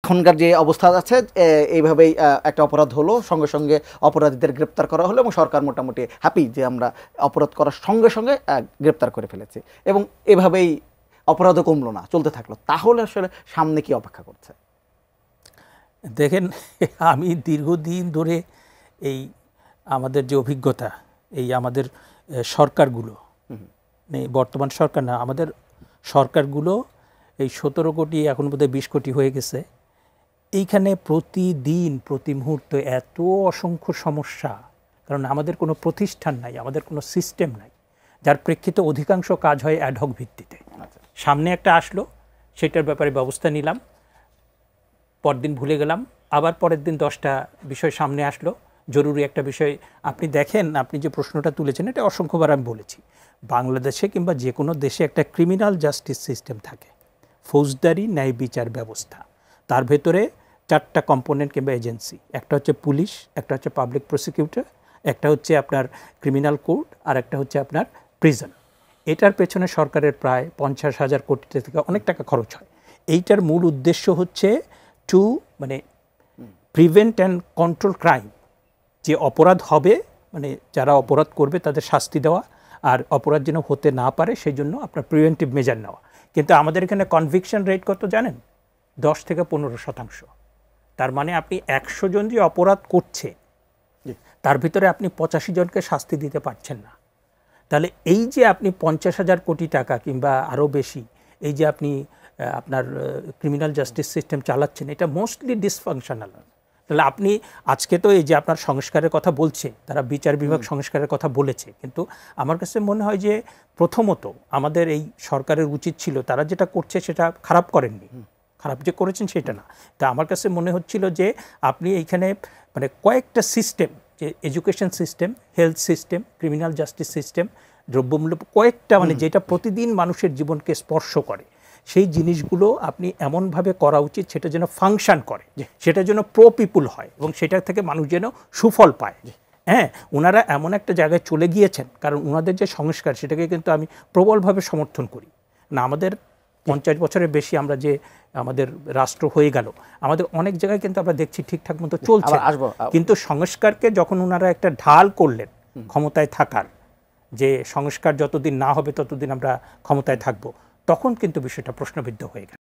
এখনকার যে অবস্থা আছে এইভাবেই একটা অপরাধ হলো, সঙ্গে সঙ্গে অপরাধীদের গ্রেপ্তার করা হলো এবং সরকার মোটামুটি হ্যাপি যে আমরা অপরাধ করার সঙ্গে সঙ্গে গ্রেপ্তার করে ফেলেছি, এবং এভাবেই অপরাধও কমলো না, চলতে থাকলো। তাহলে আসলে সামনে কি অপেক্ষা করছে? দেখেন, আমি দীর্ঘদিন ধরে এই আমাদের যে অভিজ্ঞতা, এই আমাদের সরকারগুলো, বর্তমান সরকার না, আমাদের সরকারগুলো এই 17 কোটি এখন বোধহয় 20 কোটি হয়ে গেছে, এইখানে প্রতিদিন প্রতি মুহূর্তে এত অসংখ্য সমস্যা, কারণ আমাদের কোনো প্রতিষ্ঠান নাই, আমাদের কোনো সিস্টেম নাই, যার প্রেক্ষিতে অধিকাংশ কাজ হয় অ্যাডহক ভিত্তিতে। সামনে একটা আসলো, সেটার ব্যাপারে ব্যবস্থা নিলাম, পরদিন ভুলে গেলাম, আবার পরের দিন 10টা বিষয় সামনে আসলো, জরুরি একটা বিষয়। আপনি দেখেন, আপনি যে প্রশ্নটা তুলেছেন এটা অসংখ্যবার আমি বলেছি, বাংলাদেশে কিংবা যে কোনো দেশে একটা ক্রিমিনাল জাস্টিস সিস্টেম থাকে, ফৌজদারি ন্যায় বিচার ব্যবস্থা। তার ভেতরে 4টা কম্পোনেন্ট কিংবা এজেন্সি, একটা হচ্ছে পুলিশ, একটা হচ্ছে পাবলিক প্রসিকিউটর, একটা হচ্ছে আপনার ক্রিমিনাল কোর্ট, আর একটা হচ্ছে আপনার প্রিজন। এটার পেছনে সরকারের প্রায় 50,000 কোটি থেকে অনেক টাকা খরচ হয়। এইটার মূল উদ্দেশ্য হচ্ছে to prevent and control crime, যে অপরাধ হবে মানে যারা অপরাধ করবে তাদের শাস্তি দেওয়া, আর অপরাধ যেন হতে না পারে সেই জন্য আপনার প্রিভেন্টিভ মেজার নেওয়া। কিন্তু আমাদের এখানে কনভিকশন রেট কত জানেন? 10 থেকে 15%। তার মানে আপনি 100 জন যে অপরাধ করছে তার ভিতরে আপনি 85 জনকে শাস্তি দিতে পারছেন না। তাহলে এই যে আপনি 50,000 কোটি টাকা কিংবা আরও বেশি, এই যে আপনি আপনার ক্রিমিনাল জাস্টিস সিস্টেম চালাচ্ছেন, এটা মোস্টলি ডিসফাংশনাল। তাহলে আপনি আজকে তো এই যে আপনার সংস্কারের কথা বলছে, তারা বিচার বিভাগ সংস্কারের কথা বলেছে, কিন্তু আমার কাছে মনে হয় যে প্রথমত আমাদের এই সরকারের উচিত ছিল, তারা যেটা করছে সেটা খারাপ করেননি, খারাপ যে করেছেন সেটা না। তা আমার কাছে মনে হচ্ছিল যে আপনি এইখানে মানে কয়েকটা সিস্টেম, যে education system, health system, criminal justice system, দ্রব্যমূল্য, কয়েকটা মানে যেটা প্রতিদিন মানুষের জীবনকে স্পর্শ করে, সেই জিনিসগুলো আপনি এমনভাবে করা উচিত সেটা যেন ফাংশন করে, সেটা যেন প্রো পিপুল হয় এবং সেটা থেকে মানুষ যেন সুফল পায়। হ্যাঁ, ওনারা এমন একটা জায়গায় চলে গিয়েছেন, কারণ ওনাদের যে সংস্কার সেটাকে কিন্তু আমি প্রবলভাবে সমর্থন করি না। আমাদের 50 বছরের বেশি আমরা যে আমাদের রাষ্ট্র হয়ে গেল, আমাদের অনেক জায়গায় কিন্তু আমরা দেখছি ঠিকঠাক মতো চলছে, কিন্তু সংস্কারকে যখন ওনারা একটা ঢাল করলেন ক্ষমতায় থাকার, যে সংস্কার যতদিন না হবে ততদিন আমরা ক্ষমতায় থাকব, তখন কিন্তু বিষয়টা প্রশ্নবিদ্ধ হয়ে গেল।